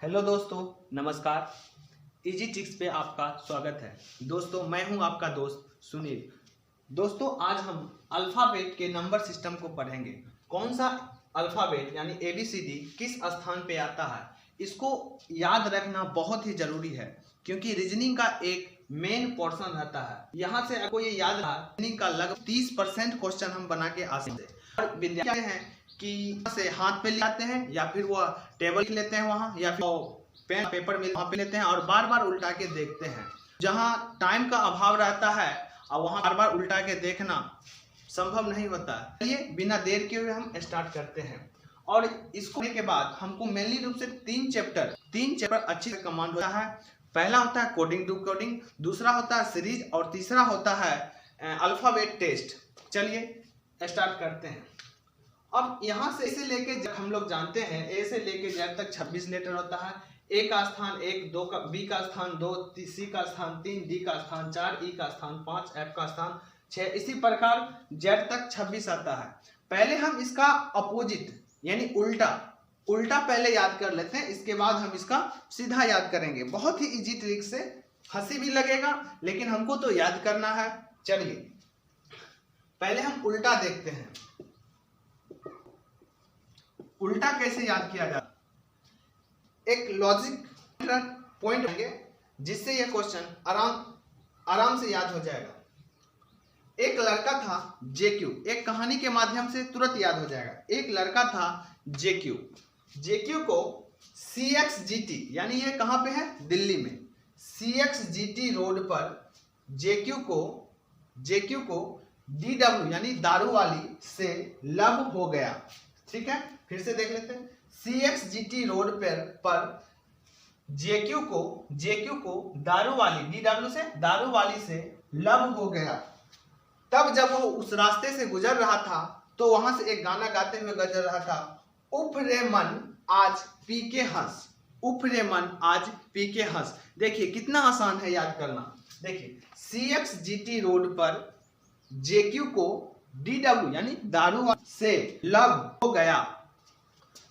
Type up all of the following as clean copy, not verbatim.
Hello दोस्तों, नमस्कार। Easy tricks पे आपका स्वागत है। दोस्तों, मैं हूं आपका दोस्त सुनील। दोस्तों, आज हम अल्फ़ाबेट के नंबर सिस्टम को पढ़ेंगे। कौन सा अल्फ़ाबेट यानी ABCD किस स्थान पे आता है, इसको याद रखना बहुत ही ज़रूरी है, क्योंकि रीजनिंग का एक मेन पोर्शन रहता है। यहाँ से आपको ये याद रहा, रीजनिंग का लगभग 30% क्वेश्चन हम बना के आ सकते हैं। और विद्यार्थी हैं कि से हाथ पे लिखते हैं या फिर वो टेबल लिख लेते हैं वहाँ, या फिर पेन पेपर में वहाँ पे लेते हैं और बार बार उल्टा के देखते हैं। जहाँ टाइम का अभाव रहता है और वहाँ बार बार उल्टा के देखना संभव नहीं होता। चलिए बिना देर के हुए हम स्टार्ट करते हैं। और इसको के बाद हमको मेनली रूप से तीन चैप्टर अच्छे से कमांड होता है। पहला होता है कोडिंग टू कोडिंग, दूसरा होता है सीरीज और तीसरा होता है अल्फाबेट टेस्ट। चलिए स्टार्ट करते हैं। अब यहाँ से इसे लेके जब हम लोग जानते हैं ए से लेके जेड तक 26 लेटर होता है। ए का स्थान 1, दो का, बी का स्थान 2, सी का स्थान 3, डी का स्थान 4, ई का स्थान 5, एफ का स्थान 6, इसी प्रकार जेड तक 26 आता है। पहले हम इसका अपोजिट यानी उल्टा पहले याद कर लेते हैं, इसके बाद हम इसका सीधा याद करेंगे। बहुत ही इजी ट्रिक से, हंसी भी लगेगा लेकिन हमको तो याद करना है। चलिए पहले हम उल्टा देखते हैं। उल्टा कैसे याद किया जाता है, एक लॉजिक पॉइंट होंगे जिससे यह क्वेश्चन आराम से याद हो जाएगा। एक लड़का था JQ, एक कहानी के माध्यम से तुरंत याद हो जाएगा। एक लड़का था JQ को CXGT यानी ये कहां पे है, दिल्ली में। CXGT रोड पर JQ को DW यानी दारू वाली से लव हो गया। ठीक है, फिर से देख लेते हैं। CXGT रोड पर JQ को दारू वाली DW से दारू वाली से लव हो गया। तब जब वो उस रास्ते से गुजर रहा था तो वहां से एक गाना गाते हुए गुजर रहा था, उफ रे मन आज पी के हंस, उफ रे मन आज पी के हंस। देखिए कितना आसान है याद करना। देखिए CXGT रोड पर JQ को DW यानी दारू से लव हो गया।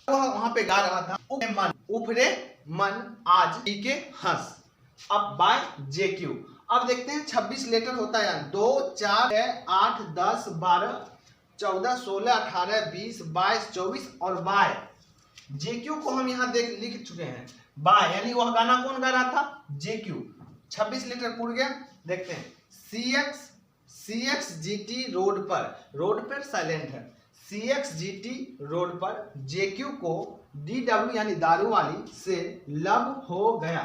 वहां पे गा रहा था उफ रे मन आज पी के हंस। अब बाय JQ। अब देखते हैं 26 लेटर होता है, 2, 4, 6, 8, 10, 12, 14, 16, 18, 20, 22, 24 और बाय JQ को हम यहाँ लिख चुके हैं। बाय यानी वह गाना कौन गा रहा था, JQ। 26 लेटर पूर गया। देखते हैं CXGT रोड पर साइलेंट है। CXGT रोड पर JQ को DW यानी दारू वाली से लव हो गया।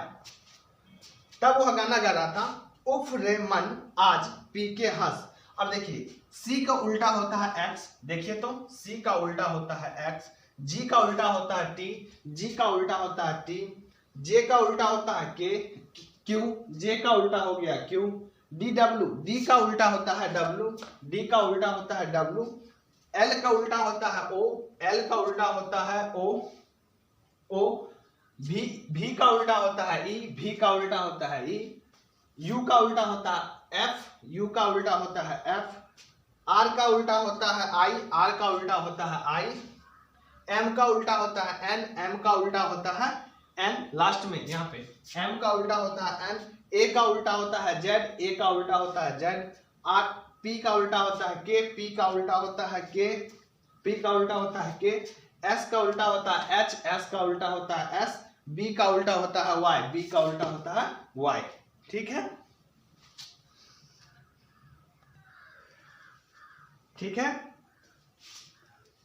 तब वह गाना गा रहा था, उफ रे मन आज पी के हंस। अब देखिए C का उल्टा होता है X, देखिए तो C का उल्टा होता है X, G का उल्टा होता है T, G का उल्टा होता है T, J का उल्टा होता है K, Q, J का उल्टा हो गया Q, DW, D का उल्टा होता है W, D का उल्टा होता है W, L का उल्टा होता है O, L का उल्टा होता है O, V का उल्टा होता है E, V का उल्टा होता है E, U का उल्टा होता है F, U का उल्टा होता है F, R का उल्टा होता है I, R का उल्टा होता है I, M का उल्टा होता है N, M का उल्टा होता है N, लास्ट में यहाँ पे M का उल्टा होता है N, A का उल्टा होता है Z, A का उल्टा होता है Z, R, P का उल्टा होता है K, P का उल्टा होता है K, P का उल्टा होता है K, S का उल्टा होता है H, S का उल्टा होता है S, B का उल्टा होता है Y, B का उल्टा होता है Y। ठीक है, ठीक है।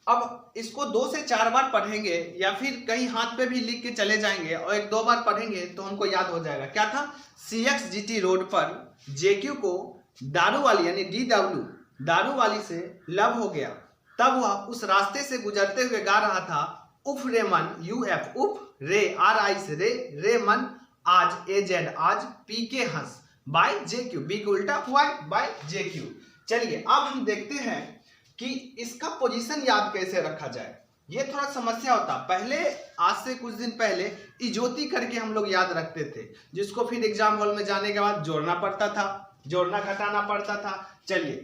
अब इसको 2 से 4 बार पढ़ेंगे या फिर कहीं हाथ पे भी लिख के चले जाएंगे और 1-2 बार पढ़ेंगे तो हमको याद हो जाएगा। क्या था, CXGT रोड पर JQ को दारू वाली यानी DW दारू वाली से लव हो गया। तब वह उस रास्ते से गुजरते हुए गा रहा था, उफ रे मन UF, उफ रे RI से रे मन आज AZ आज पी के हंस बाय JQ, बी को उल्टा हुआ बाय JQ। चलिए अब हम देखते हैं कि इसका पोजीशन याद कैसे रखा जाए। ये थोड़ा समस्या होता। पहले आज से कुछ दिन पहले इजोती करके हम लोग याद रखते थे, जिसको फिर एग्जाम हॉल में जाने के बाद जोड़ना पड़ता था, जोड़ना घटाना पड़ता था। चलिए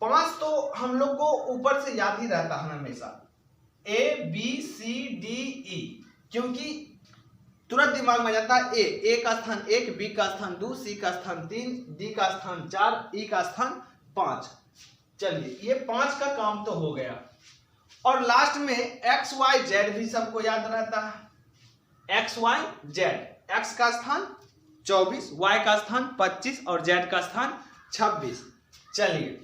5 तो हम लोग को ऊपर से याद ही रहता है हमेशा, A B C D E, क्योंकि तुरंत दिमाग में जाता है ए का स्थान 1, बी का स्थान 2, सी का स्थान 3, डी का स्थान 4, ई का स्थान 5। चलिए ये 5 का काम तो हो गया। और लास्ट में एक्स वाई जेड भी सबको याद रहता है। एक्स वाई जेड, एक्स का स्थान 24, वाई का स्थान 25 और जेड का स्थान 26। चलिए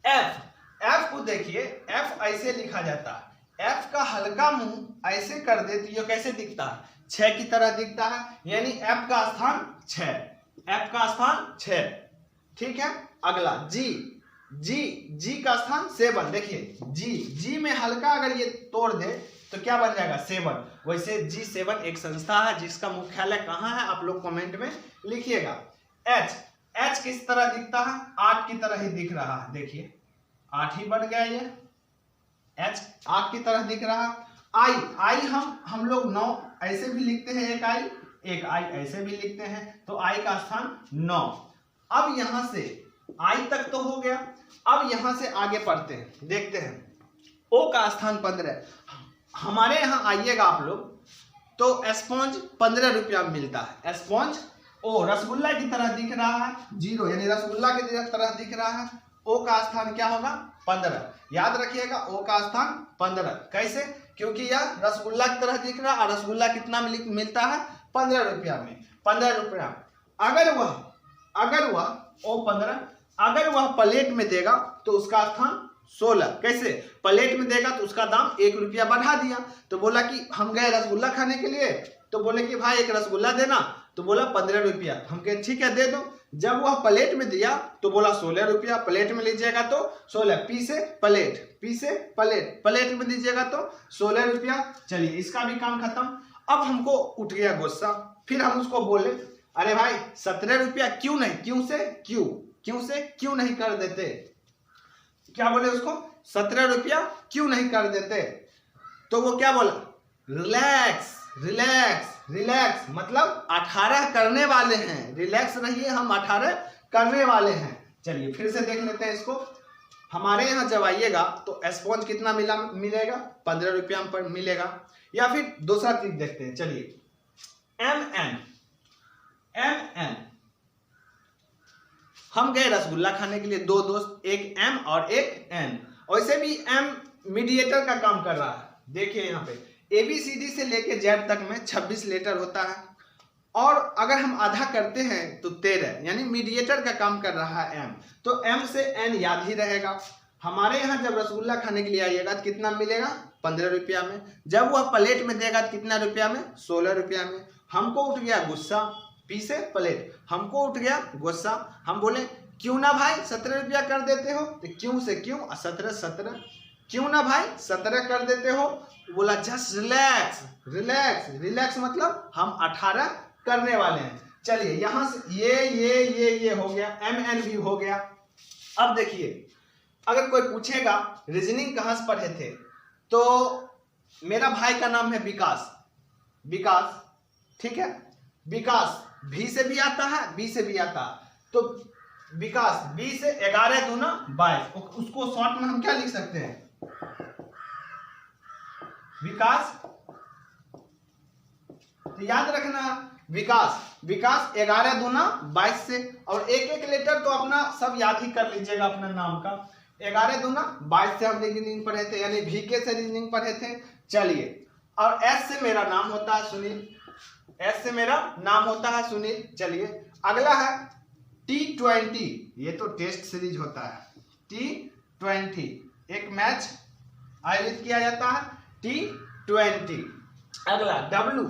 एफ को देखिए, एफ ऐसे लिखा जाता है। एफ का हल्का मुंह ऐसे कर दे तो ये कैसे दिखता है? 6 की तरह दिखता है, यानी एफ का स्थान 6, एफ का स्थान 6। ठीक है, अगला जी का स्थान 7। देखिए जी में हल्का अगर ये तोड़ दे तो क्या बन जाएगा? 7। वैसे G7 एक संस्था है जिसका मुख्यालय कहाँ है आप लोग कमेंट में लिखिएगा। एच किस तरह दिखता है? 8 की तरह ही दिख रहा है। देखिए 8 ही बन गया, ये एच 8 की तरह दिख रहा है। आई हम लोग 9 ऐसे भी लिखते हैं, एक आई ऐसे भी लिखते हैं, तो आई का स्थान 9। अब यहां से आई तक तो हो गया, अब यहां से आगे पढ़ते हैं, देखते हैं। ओ का स्थान 15। हमारे यहाँ आइएगा आप लोग तो स्पॉन्ज 15 रुपया में मिलता है। स्पॉन्ज ओ रसगुल्ला की तरह दिख रहा है, 0 यानी रसगुल्ला की तरह दिख रहा है। ओ का स्थान क्या होगा? 15। याद रखिएगा ओ का स्थान 15। कैसे? क्योंकि यह रसगुल्ला की तरह दिख रहा है और रसगुल्ला कितना मिलता है? 15 रुपया में। 15 रुपया। अगर वह ओ 15 अगर वह प्लेट में देगा तो उसका स्थान 16। कैसे? प्लेट में देगा तो उसका दाम 1 रुपया बढ़ा दिया। तो बोला कि हम गए रसगुल्ला खाने के लिए, तो बोले कि भाई एक रसगुल्ला देना, तो बोला 15 रुपया। हम कहे ठीक है दे दो। जब वह प्लेट में दिया तो बोला 16 रुपया। प्लेट में लीजिएगा तो 16, पीसे प्लेट में दीजिएगा तो 16 रुपया। चलिए इसका भी काम खत्म। अब हमको उठ गया गुस्सा, फिर हम उसको बोले अरे भाई 17 रुपया क्यों नहीं, क्यों से क्यों नहीं कर देते? क्या बोले उसको? 17 रुपया क्यों नहीं कर देते? तो वो क्या बोला? रिलैक्स मतलब 18 करने वाले हैं। रिलैक्स रहिए, हम 18 करने वाले हैं। चलिए फिर से देख लेते हैं इसको। हमारे यहाँ जब आइएगा तो स्पॉन्ज कितना मिलेगा? 15 रुपया पर मिलेगा। या फिर दूसरा चीज देखते हैं। चलिए एम एन हम गए रसगुल्ला खाने के लिए, 2 दोस्त, एक एम और एक एन। वैसे भी एम मीडिएटर का काम कर रहा है। देखिए यहाँ पे ABCD से लेके जेड तक में 26 लेटर होता है, और अगर हम आधा करते हैं तो 13, यानी मीडिएटर का काम कर रहा है एम। तो एम से एन याद ही रहेगा। हमारे यहाँ जब रसगुल्ला खाने के लिए आइएगा तो कितना मिलेगा? 15 रुपया में। जब वह प्लेट में देगा तो कितना रुपया में? 16 रुपया में। हमको उठ गया गुस्सा, पीसे प्लेट, हमको उठ गया गुस्सा। हम बोले क्यों ना भाई 17 रुपया कर देते हो? तो क्यों से क्यों, 17 क्यों ना भाई 17 कर देते हो? बोला जस्ट रिलैक्स मतलब हम 18 करने वाले हैं। चलिए यहां से ये हो गया, MN भी हो गया। अब देखिए अगर कोई पूछेगा रीजनिंग कहां से पढ़े थे, तो मेरा भाई का नाम है विकास, ठीक है। विकास भी से भी आता है, बी से भी आता है। तो विकास बी से 11 दूना 22, उसको शॉर्ट में हम क्या लिख सकते हैं? विकास। तो याद रखना विकास 11 दूना 22 से, और एक लेटर तो अपना सब याद ही कर लीजिएगा अपना नाम का। 11 दूना 22 से हम रीजनिंग पढ़े थे, यानी VK से रीजनिंग पढ़े थे। चलिए और S से मेरा नाम होता है सुनील। चलिए अगला है T20, ये तो टेस्ट सीरीज होता है। T20 एक मैच आयोजित किया जाता है, T20। अगला W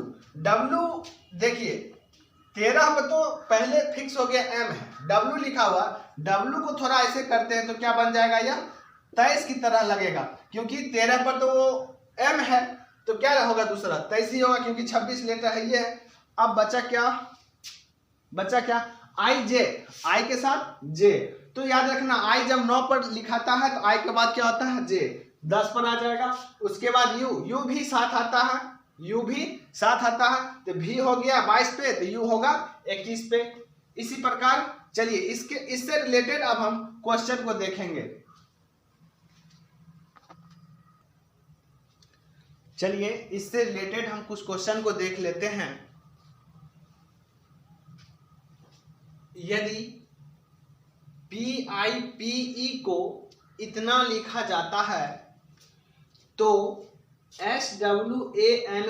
देखिए 13 में तो पहले फिक्स हो गया M है, W लिखा हुआ। W को थोड़ा ऐसे करते हैं तो क्या बन जाएगा? यह 23 की तरह लगेगा, क्योंकि 13 पर तो वो M है, तो क्या होगा? दूसरा 23 ही होगा, क्योंकि 26 लेटर है ये है। अब बचा क्या? I के साथ J। तो याद रखना I जब 9 पर लिखाता है तो I के बाद क्या होता है? J 10 पर आ जाएगा। उसके बाद U भी साथ आता है, तो V हो गया 22 पे, तो U होगा 21 पे। इसी प्रकार चलिए इससे रिलेटेड अब हम क्वेश्चन को देखेंगे। चलिए इससे रिलेटेड हम कुछ क्वेश्चन को देख लेते हैं। यदि PIPE को इतना लिखा जाता है तो SWAN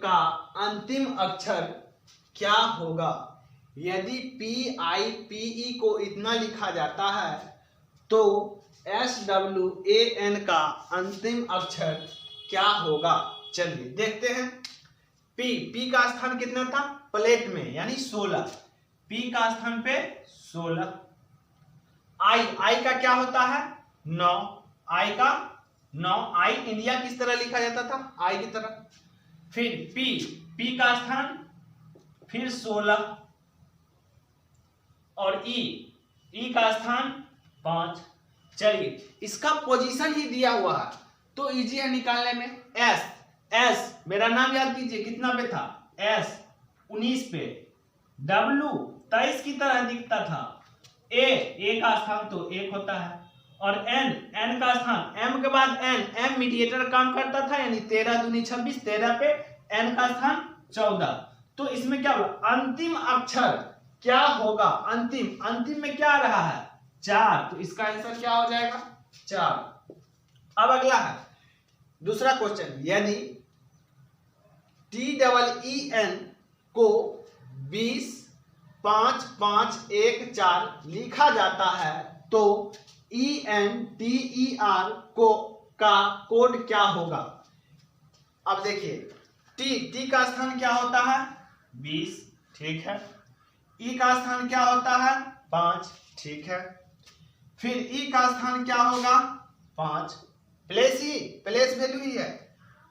का अंतिम अक्षर क्या होगा? यदि PIPE को इतना लिखा जाता है तो SWAN का अंतिम अक्षर क्या होगा? चलिए देखते हैं। P का स्थान कितना था? प्लेट में, यानी 16। P का स्थान पे 16। I का क्या होता है? 9। I का 9। I इंडिया किस तरह लिखा जाता था? I की तरह। फिर P का स्थान फिर 16 और E का स्थान 5। चलिए इसका पोजीशन ही दिया हुआ है तो इजी है निकालने में। S मेरा नाम याद कीजिए कितना पे था? S 19 पे। W 23 की तरह दिखता था। A का स्थान तो 1 होता है और N का स्थान M के बाद M मीडिएटर काम करता था, यानी 13 दूनी 26, 13 पे N का स्थान 14। तो इसमें क्या होगा? अंतिम अक्षर क्या होगा? अंतिम में क्या आ रहा है? 4। तो इसका आंसर क्या हो जाएगा? 4। अब अगला है दूसरा क्वेश्चन। यदि TEEN को 20 5 5 1 4 लिखा जाता है तो ENTER का कोड क्या होगा? अब देखिए T का स्थान क्या होता है? 20, ठीक है। E का स्थान क्या होता है? 5, ठीक है। फिर E का स्थान क्या होगा? 5 प्लेस वैल्यू ही है।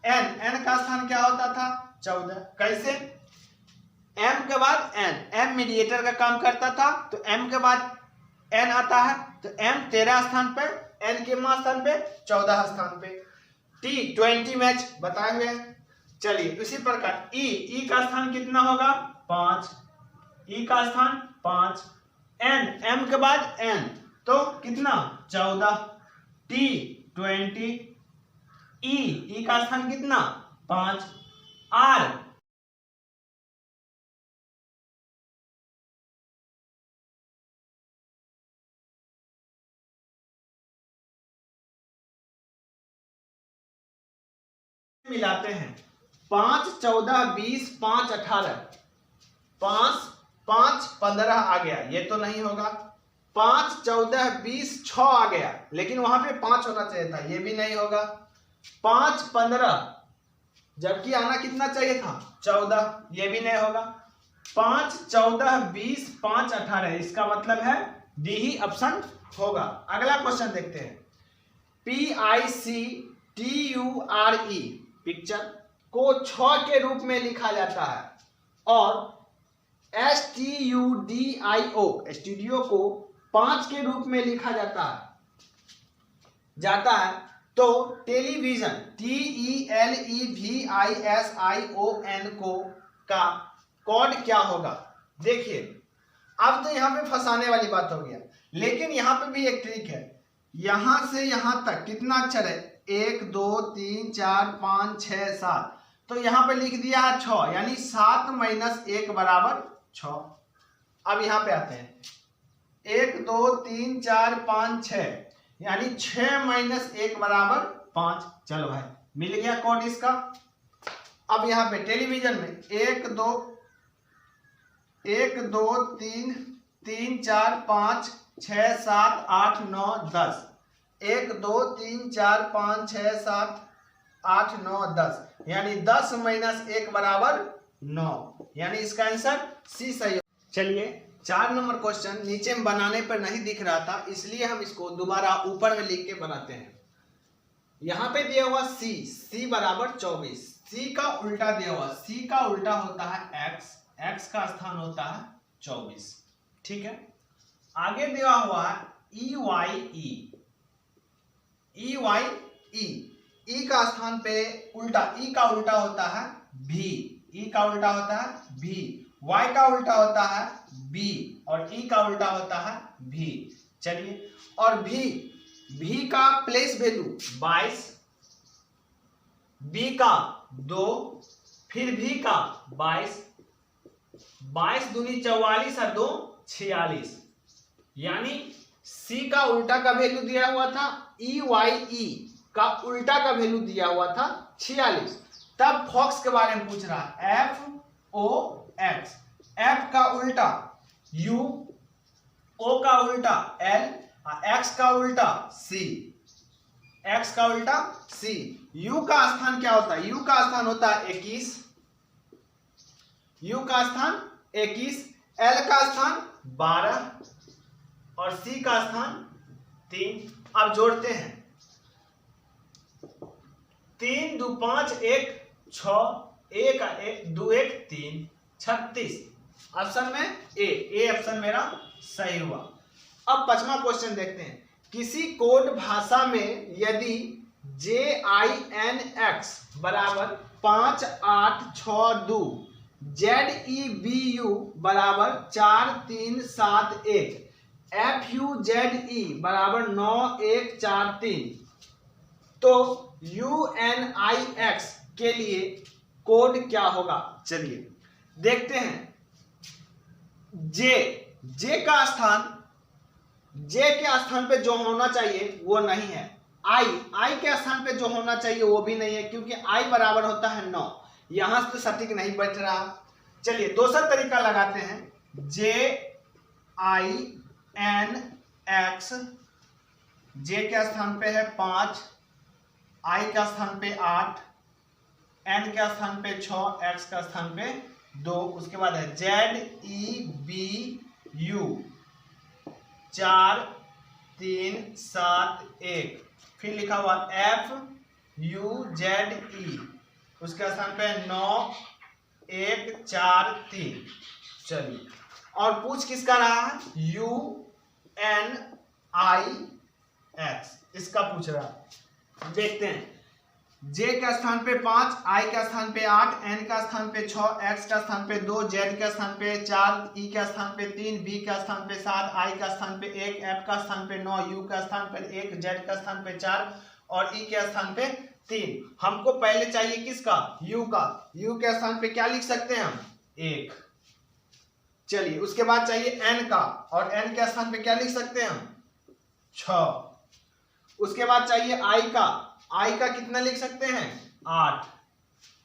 N का स्थान क्या होता था? 14। कैसे? M के बाद M मीडिएटर का काम करता था तो M के बाद N आता है तो M 13 स्थान पे, N के स्थान पे 14 स्थान पे। T 20 मैच बताए हुए हैं। चलिए उसी प्रकार E का स्थान कितना होगा? 5। E का स्थान 5। M के बाद N तो कितना? 14। T 20। E का स्थान कितना? 5। R मिलाते हैं 5 14 20 5 18 5 5 15 आ गया, ये तो नहीं होगा। 5 14 20 6 आ गया, लेकिन वहां पे 5 होना चाहिए था, ये भी नहीं होगा। 5 15 जबकि आना कितना चाहिए था? 14, ये भी नहीं होगा। 5 14 20 5 18, इसका मतलब है डी ही ऑप्शन होगा। अगला क्वेश्चन देखते हैं। PICTURE पिक्चर को 6 के रूप में लिखा जाता है और STUDIO स्टूडियो को 5 के रूप में लिखा जाता है तो टेलीविजन TELEVISION को का कोड क्या होगा? देखिए अब तो यहाँ पे फंसाने वाली बात हो गया, लेकिन यहाँ पे भी एक ट्रिक है। यहां से यहां तक कितना अक्षर है? 1 2 3 4 5 6 7, तो यहां पे लिख दिया है 6, यानी 7 - 1 बराबर 6। अब यहां पे आते हैं 1 2 3 4 5 6, यानी 6 - 1 बराबर 5। चलो भाई मिल गया कोड इसका। अब यहाँ पे टेलीविजन में 1 2 3 3 4 5 6 7 8 9 10, 1 2 3 4 5 6 7 8 9 10, यानी 10 - 1 बराबर 9, यानी इसका आंसर सी सही। चलिए 4 नंबर क्वेश्चन नीचे में बनाने पर नहीं दिख रहा था, इसलिए हम इसको दोबारा ऊपर में लिख के बनाते हैं। यहाँ पे दिया हुआ C बराबर 24, C का उल्टा दिया हुआ, C का उल्टा होता है X का स्थान होता है 24, ठीक है। आगे दिया हुआ है EYE का स्थान पे उल्टा, E का उल्टा होता है V, E का उल्टा होता है V, Y का उल्टा होता है B और E का उल्टा होता है V। चलिए और V का प्लेस वैल्यू 22, B का 2, फिर V का 22, 22 दूनी 44 और 2 46, यानी C का उल्टा का वैल्यू दिया हुआ था, EYE का उल्टा का वैल्यू दिया हुआ था 46। तब फॉक्स के बारे में पूछ रहा है, FOX, F का उल्टा U, O का उल्टा L, X का उल्टा C, X का उल्टा C। U का स्थान क्या होता है? U का स्थान होता है 21, U का स्थान 21, L का स्थान 12 और C का स्थान 3। अब जोड़ते हैं, 3 2 5 1 6, 1 2 1 3, 36। ऑप्शन में ए ऑप्शन मेरा सही हुआ। अब 5वां क्वेश्चन देखते हैं। किसी कोड भाषा में यदि JINX बराबर 5862, ZEBU बराबर 4371, FUZE बराबर 9143, तो UNIX के लिए कोड क्या होगा? चलिए देखते हैं। जे का स्थान, जे के स्थान पे जो होना चाहिए वो नहीं है। आई के स्थान पे जो होना चाहिए वो भी नहीं है, क्योंकि आई बराबर होता है 9। यहां से तो सटीक नहीं बैठ रहा। चलिए दूसरा तरीका लगाते हैं। JINX, जे के स्थान पे है 5, आई का स्थान पे 8, एन के स्थान पे 6, एक्स का स्थान पे 2। उसके बाद है ZEBU 4371, फिर लिखा हुआ FUZE, उसके स्थान पे 9143। चलिए, और पूछ किसका रहा है? UNIX, इसका पूछ रहा है। देखते हैं। जे का स्थान पे 5, आई का स्थान पे 8, एन का स्थान पे 6, एक्स का स्थान पे 2, जेड का स्थान पे 4, ई का स्थान पे 3, बी का स्थान पे 7, आई का स्थान पे 1, एफ का स्थान पे 9, यू का स्थान पे 1, जेड का स्थान पे 4 और ई के स्थान पे 3। हमको पहले चाहिए किसका? यू का। यू के स्थान पे क्या लिख सकते हैं हम? 1। चलिए, उसके बाद चाहिए एन का, और एन के स्थान पे क्या लिख सकते हैं हम? 6। उसके बाद चाहिए आई का, आई का कितना लिख सकते हैं? 8।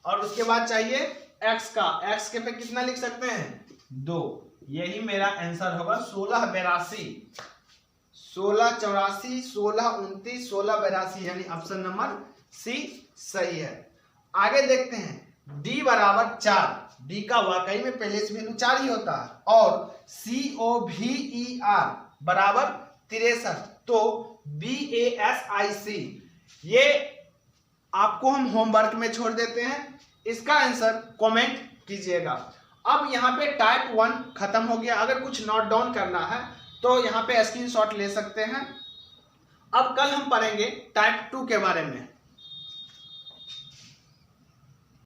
और उसके बाद चाहिए एक्स का, एक्स के पे कितना लिख सकते हैं? 2। यही मेरा आंसर होगा 1682, 1684, 1629, 1682, यानी ऑप्शन नंबर सी सही है। आगे देखते हैं। डी बराबर 4, डी का वाकई में पहले से वैल्यू 4 ही होता है, और COVER बराबर 63, तो BASIC, ये आपको हम होमवर्क में छोड़ देते हैं। इसका आंसर कमेंट कीजिएगा। अब यहाँ पे टाइप 1 खत्म हो गया। अगर कुछ नोट डाउन करना है तो यहाँ पे स्क्रीनशॉट ले सकते हैं। अब कल हम पढ़ेंगे टाइप 2 के बारे में।